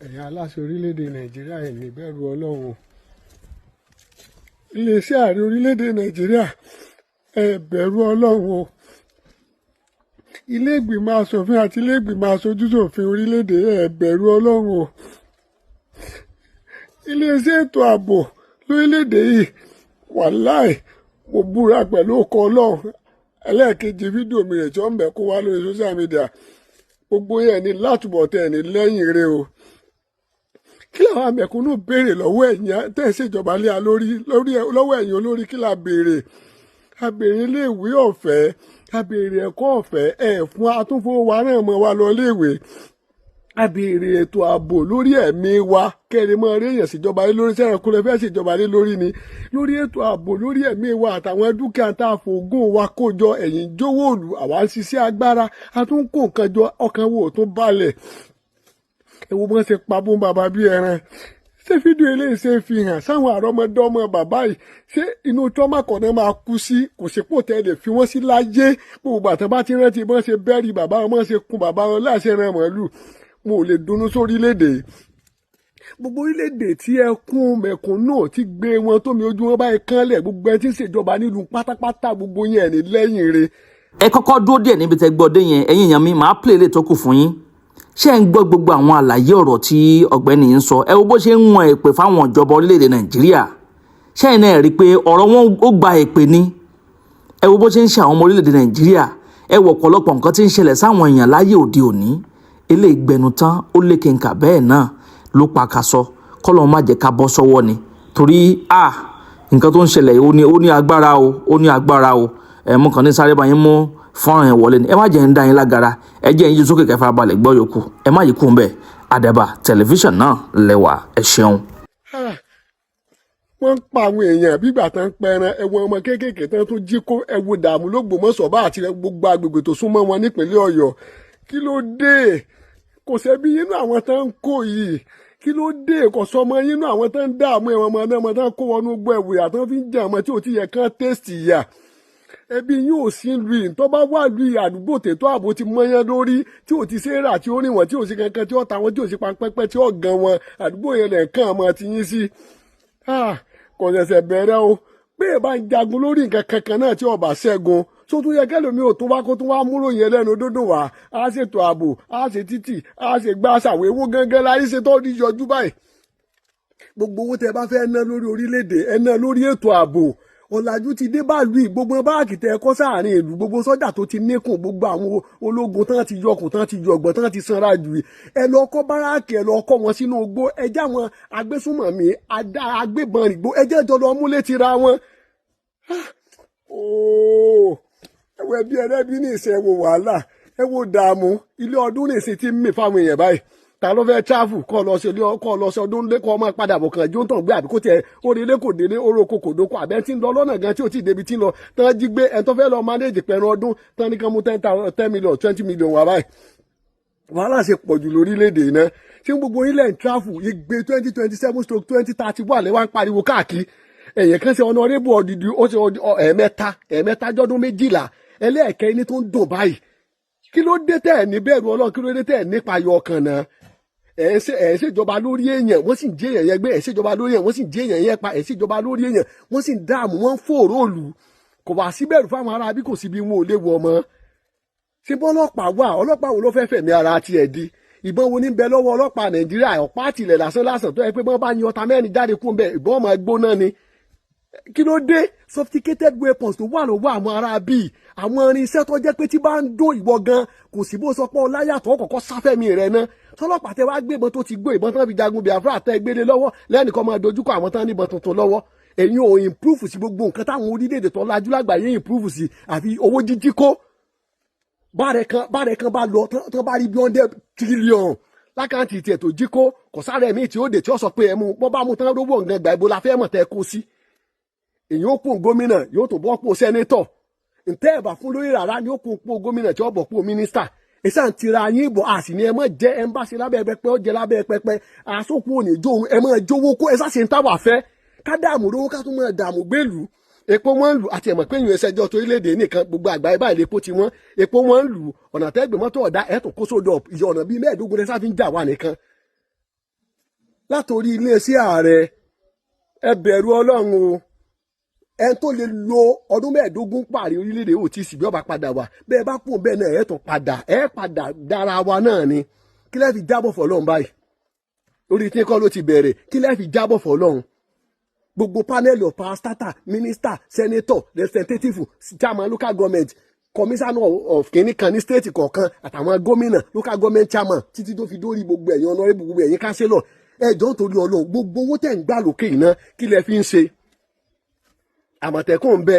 ẹ̀yin aláṣẹ orílẹ̀-èdè nàìjíríà ẹ̀ ní bẹ̀rù ọlọ́run. iléeṣẹ́ ààrẹ orílẹ̀-èdè nàìjíríà ẹ̀ bẹ̀rù ọlọ́run. ilé ìgbìmọ̀ asòfin àti ilé ìgbìmọ̀ aṣojúṣòfin orílẹ̀-èdè ẹ̀ bẹ̀rù ọlọ́run. iléeṣẹ́ ètò ààbò lórílẹ̀-èdè yìí wàláì mo búra pẹ̀lú ọkọ̀ ọlọ́run. ẹlẹ́ẹ̀kejì fídíò mi rẹ̀ tí ó ń bẹ̀ kó wá lórí social media gbogbo yẹn ní látúbọ̀tán ẹ̀ ní lẹ́yìn rẹ̀ o. kí làwọn àmẹ̀kúnnù béèrè lọ́wọ́ ẹ̀yin tẹ́ ẹ̀ ṣèjọba lé a lórí lọ́wọ́ ẹ̀yin olórí kí la béèrè? a béèrè iléèwé ọ̀fẹ́, a béèrè ẹ̀kọ́ ọ̀fẹ́, ẹ̀ fún atúnfowó náà mọ́ wa lọ iléèwé. a béèrè ètò ààbò lórí ẹ̀mí wa kẹ́rin mọ́ rí èèyàn ṣèjọba lé lórí sẹ́yìn kúlẹ̀ fẹ́ ṣèjọba lé lórí ni lórí ètò ààbò lórí ẹ̀mí wa àtàwọn dúkìá tá a fògùn wa kó jọ ẹ̀yìn jówó òlù àwa ń ṣiṣẹ́ agbára a tún kó nǹkan jọ ọkàn wo tó balẹ̀. ẹ wo bọ́n ṣe pa bó bàbá bí ẹran. ṣé fídíò eléyìí ṣe fi hàn sáwọn àrọ́mọdọ́mọ bàbá yìí ṣé inú tọ́mà kan náà máa kú sí kò sí pò tẹ́lẹ̀ fi wọ́n sí láyé gbogbo àtàn bá ti rántí bọ́n ṣe bẹ́ẹ̀rì bàbá wọn ṣe kun bàbá wọn láṣẹ ràn mọ́lù mo ò lè dunnú sórílẹ̀-èdè. gbogbo orílẹ̀-èdè tí ẹkún mẹ̀kúnnù ti gbé wọn tómi ojú wọn báyìí kánlẹ̀ gbogbo ẹ ti ń ṣèjọba nílùú pátápátá gbogbo yẹn ní lẹ́yìn rẹ̀. ẹ kọ́kọ́ dúró díẹ̀ níbi tẹ́ gbọ́ dé yẹn ẹ̀yin èèyàn mi màá play lè tó kù fún yín. ṣé ẹ ń gbọ́ gbogbo àwọn àlàyé ọ̀rọ̀ tí ọ̀gbẹ́ni yìí ń sọ? ẹ wo bó ṣe ń wọn èpè fáwọn ìjọba orílẹ̀-èdè nàìjíríà. ṣé ẹ náà rí i pé ọ̀rọ̀ wọn ó gba èpè ni? ẹ wo bó ṣe ń ṣe àwọn ọmọ orílẹ̀-èdè nàìjíríà. ẹ wo ọ̀pọ̀lọpọ̀ nǹkan tí ń ṣẹlẹ̀ sáwọn èèyàn láyé òde òní. eléyìí gbẹnu tán ó lékè nkà bẹ́ẹ̀ náà ló pa kaṣọ kọ́lọ́run má jẹ́ ká bọ́ sọ́wọ́ ni torí nǹkan tó ń ṣẹlẹ̀ ó ní agbára o ó ní agbára o mú kàn ní sáré bá yín mú fọ́nrán yẹn wọlé ni ẹ má jẹ́ ń dá yín lágara ẹ jẹ́ yín sókè kẹfà balẹ̀ gbọ́ yòókù ẹ má yí kú bẹ́ẹ̀ Àdàbà tẹlifíṣàn náà lẹ́wà ẹ ṣeun. wọ́n ń pa àwọn èèyàn bígbà tán ń pẹran ẹ̀wọ̀n ọmọ kéékèèké tán tó jí kó ẹ̀wù dààmú l'Ógbómọ̀ṣọ́ bá àti gbogbo agbègbè tó súnmọ́ wọn nípínlẹ̀ Ọ̀yọ́. kí ló dé? kò sẹ́bí yínú àwọn tán ń kó yìí. kí ló dé? kò sọmọ yínú àwọn tán ń dààmú ẹ̀wọ̀n ọmọ náà tán kó wọnú gbọ́ ẹ̀wù yà tán fi ń jẹ ọmọ tí ò ti yẹ kán tẹ́sítì yà. ẹbí yín ò sí lu yìí tó bá wà lu yìí àdúgbò tètò ààbò ti mọyán lórí tí ò ti ṣe rà tí ó rìn wọ́n tí ò sí kankan tí ó ta wọn tí ò sí panpẹ́pẹ́ tí ó gan wọn àdúgbò yẹn lẹ̀ kàn ọmọ ti yín sí. kò ṣẹ̀ṣẹ̀ bẹ̀rẹ̀ o pé ẹ bá ń jagun lórí nǹkan kankan náà tí ọba ṣẹ́gun tó tún yẹ kẹlòmí ò tó wá kó tún wá múrò yẹn lẹ́nu dúndùn wá á ṣètò ààbò á ṣe títì á ṣe gbá ṣàwé owó gángan láyé ṣe tó rí yọjú báyìí. gbogbo owó tẹ bá fẹ́ ná lórí orílẹ̀-èdè ẹ ná lórí ètò ààbò. ọ̀làjú ti dé báàlú yìí gbogbo báàkì tẹ ẹkọ́ sáàrin ìlú gbogbo sọ́jà tó ti níkùn gbogbo àwọn ológun tán ti yọkùn tán ti yọgbọ̀n tán ti sanra jù yìí ẹ lọ kọ́ báráàkì ẹ lọ kọ́ wọn sínú igbó ẹjẹ́ àwọn agbésùnmọ̀mí agbébọn ìgbó ẹjẹ́ ìjọ lọ múlé ti ra wọn. ẹwọ ẹbí ẹlẹ́bí ní ìsìn ẹ wo wàhálà ẹ wo dààmú ilé ọdún ní ìsìn tí ń mì fáwọn èèyàn báyìí ta ló fẹ́ travel kọ́ lọ sí ọdún lẹ́kọ̀ọ́ ọmọ padà bọ̀ kàn jó tàn gbé àbí kò tiẹ̀ orí ilé kò délé oró kò dóko àbẹ́ tí ń lọ lọ́nà gan tí ò tí ì débi tí ń lọ tán jí gbé ẹ̀ tó fẹ́ lọ manage pẹ̀rọ ọdún tán ní kan mú 10 million 20 million wà báyìí. wàhálà ṣe pọ̀ jù lórílẹ̀‐èdè iná tí gbogbo ilẹ̀ ń travel ìgbé 2027/2030 wà lẹ́wà ń pariwo káàkiri ẹ̀yìn kan ṣe honorable ọ̀dìdì ó ṣe ẹ̀ẹ̀mẹ́ta jọ́dún 12 ẹlẹ́ẹ̀kẹ́ ní tó ń dùn báyìí kí ló dé tẹ̀ ní bẹ̀rù Ọlọ́run kí ló dé tẹ̀ nípa ayọ̀ ọkàn náà ẹ̀ ń ṣèjọba lórí èèyàn wọ́n sì ń jẹ́ èèyàn yẹn gbé ẹ̀ ṣèjọba lórí èèyàn wọ́n sì ń jẹ́ èèyàn yẹn pa ẹ̀ ṣèjọba lórí èèyàn wọ́n sì ń dààmú wọ́n ń fòrò òlù kò wá síbẹ̀rù fáwọn ará bí kò sí bí wọn ò léwu ọmọ. ṣé bọ́ ọlọ́pàá wà ọlọ́pàá wo ló fẹ́ fẹ̀mí ara tiẹ̀ di ìbọn wo ní bẹ lọ́wọ́ ọlọ́pàá Nàìjíríà ọ̀pá àtìlẹ̀ lásán tó yẹ pé bọ́n bá yin ọta mẹ́rin jáde kú bẹ́ẹ̀ ìbọn ọmọ gbóná ni kí ló dé sophisticated weapons tó wà lọ́wọ́ àwọn ará bíi àwọn irinṣẹ́ tó jẹ́ pé tí bá ń dó ìwọ gan kò sí bó sọ pé ọláyàtọ̀ kọ̀ọ̀kan sáfẹ́mi rẹ̀ ná tọ́lọ́pàá tẹ wá gbébọn tó ti gbó ìbọn tán fi jagun Biafra tẹ gbélé lọ́wọ́ lẹ́nìkan máa dojúkọ àwọn tán níbọn tuntun lọ́wọ́ èyí ò improve sí gbogbo nǹkan táwọn orílẹ̀-èdè tó lajú lágbàáyé improve sí àfi owó jíjí kó báàrẹ̀ kan bá lọ tán bá rí bí 100 trillion lákàntì tiẹ̀ tó jí kó kò sáré míì tí ó dé tí ó sọ pé ẹ mú bọ́ bá mú tán rówó nǹkan gbà ibo la fẹ́ mọ̀ tẹ́ kó sí èyí ó pò gómìnà yóò tó bọ́ pò sẹ́nétọ̀ ntẹ́ ẹ̀bà fún lórí rárá ni ó kún pò gómìnà tí ó bọ̀ pò mínísítà ẹ̀sà ń tira yín bọ̀ àsì ni ẹ mọ̀ jẹ́ ẹ ń bá ṣe lábẹ́ pẹpẹ ó jẹ lábẹ́ pẹpẹ àsopọ̀ òní jó ẹ mọ̀ jówó kó ẹ̀sà ṣe ń táwà fẹ́ ká dààmú lówó ká tún mọ̀ dààmú gbèlú epo wọn ń lù àti ẹ̀mọ̀ pé ìyẹn ẹsẹ̀jọ́ tó orílẹ̀-èdè nìkan gbogbo àgbáyé báyìí lépo ti wọ́n epo wọn ń lù ọ̀nà tẹ́gbẹ̀ mọ́tò ọ̀dá ẹ̀tún kó sódò ìyọ̀ ọ̀nà bíi 15 ẹ̀sà fi ń jà wà nìkan látòrí iléeṣẹ́ ààrẹ ẹ bẹ̀rù Ọlọ́run o. Ẹni tó lè lo ọdún 15 parí orílẹ̀-èdè ò tí sì bí ọba padà wà bẹ́ẹ̀ bá kú bẹ́ẹ̀ náà ẹ̀ tún padà dára wa náà ni. Kí lẹ́ fi jábọ̀ fọlọ́run báyìí orí tí kọ́ ló ti bẹ̀rẹ̀ kí lẹ́ fi jábọ̀ fọlọ́run. Gbogbo panel of power starter minister senator representative chairman local government commissioner of kìnìkan ní state kọ̀ọ̀kan àtàwọn gómìnà local government chairman títí tó fi dórí gbogbo ẹ̀yin honorable gbogbo ẹ̀yin councillor ẹjọ́ nítorí Ọlọ́run gbogbo owó tẹ̀ ń gbà lókè iná kí lẹ fi ń ṣe. Àmọ̀tẹ́kùn ń bẹ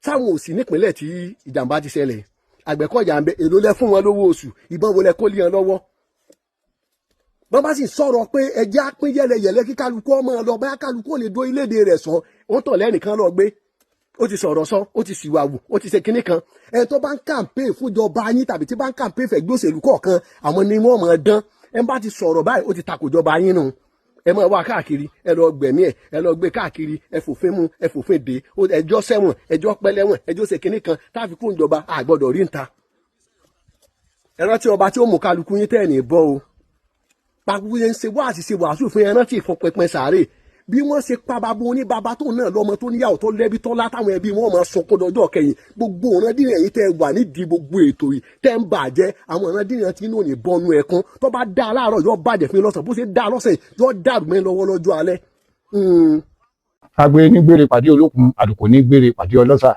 sáwọn òsì nípínlẹ̀ tí ìjàmbá ti ṣẹlẹ̀ Àgbẹ̀kọ̀yà ń bẹ èló lẹ fún wọn lówó oṣù ìbọn wo lẹ kó lé wọn lọ́wọ́. Bọ́n bá sì sọ̀rọ̀ pé ẹjẹ́ á pín yẹlẹyẹlẹ kí kálukú ọmọ lọ bá kálukú ò lè dó iléèdè rẹ̀ sọ ó tàn lẹ́nìkan lọ gbé ó ti sọ̀rọ̀ sọ ó ti sìwàwù ó ti ṣe kinní kan ẹni tó bá ń kàǹpé fúnjọba yín tàbí tí bá ń kàǹpé fẹ̀gbẹ́ òṣèlú kọ̀ọ̀kan àwọn ni wọ́n mọ̀ ọ́ dán ẹ bá ti sọ̀rọ̀ báyìí ó ti takò jọba yín nù ẹ máa wá káàkiri ẹ lọ gbẹ̀mí ẹ lọ gbé káàkiri ẹ fòfin mú ẹ fòfin dè ẹjọ́ ṣẹ̀wọ̀n ẹjọ́ pẹ́lẹ́wọ̀n ẹjọ́ ṣe kinní kan táàfi kún ìjọba àgbọ̀dọ̀ rí níta. Ẹ rántí ọba tí ó mú kálukú yín tẹ̀ ní bọ́ o pàkúkú yẹn ń ṣe wàásù fún ẹran tí ìfọpẹpẹ sàárè bí wọ́n ṣe pa bàbá oníbàbá tó náà lọ́mọ tó níyàwó tó lẹ́bí tó látàwọn ẹbí wọn máa sunkún dọjọ́ kẹyìn gbogbo ìrandíran yìí tẹ́ wà nídìí gbogbo ètò yìí tẹ́ ń bàjẹ́ àwọn ìrandíran tí inú ò ní bọ́nu ẹ̀kún tó bá dá láàárọ̀ yóò bàjẹ́ fún yín lọ́sàn bó ṣe dá lọ́sàn yóò dàrú mẹ́ lọ́wọ́ lọ́jọ́ alẹ́. Agbe ní gbére pàdé olókun àdùkò ní gbére pàdé ọlọ́ṣà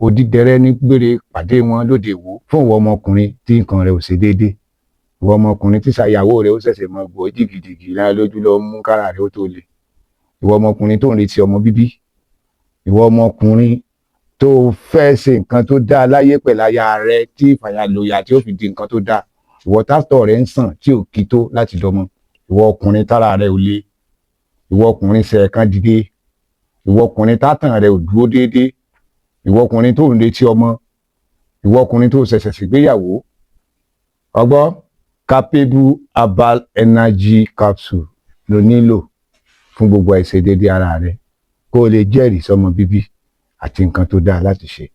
òdìdẹrẹ́ ní gbére pàdé wọn lóde ìwò fún ìwọ ọmọkùnrin tí nǹkan rẹ̀ ò ṣe déédéé ìwọ ọmọkùnrin tí ṣàyàwó rẹ̀ ó ṣẹ̀ṣẹ̀ mọ gbọ́ jìgìjìgì lára lójú lọ mú kára rẹ̀ ó tó le ìwọ ọmọkùnrin tó ń retí ọmọ bíbí ìwọ ọmọkùnrin tó fẹ́ ṣe nǹkan tó dáa láyé pẹ̀lú aya rẹ̀ tí ìfàyàlòyà tí ó fi di nǹkan tó dáa ìwọ tásítọ̀ rẹ̀ ń sàn tí ò kí tó láti dọmọ ìwọ ọkùnrin tára rẹ̀ ò le ìwọ ọkùnrin ṣẹ̀ẹ̀kan dìde ìwọ ọkùnrin tátàn rẹ̀ ò dúró déédéé ìwọ ọkùnrin tó ń retí ọmọ ìwọ ọkùnrin tó ṣẹ̀ṣẹ̀ ṣègbéyàwó ọgbọ́ capable herbal energy capsule ló nílò fún gbogbo àìṣedéédé ara rẹ kó o lè jẹ́rìí sọmọ bíbí àti nǹkan tó dáa láti ṣe.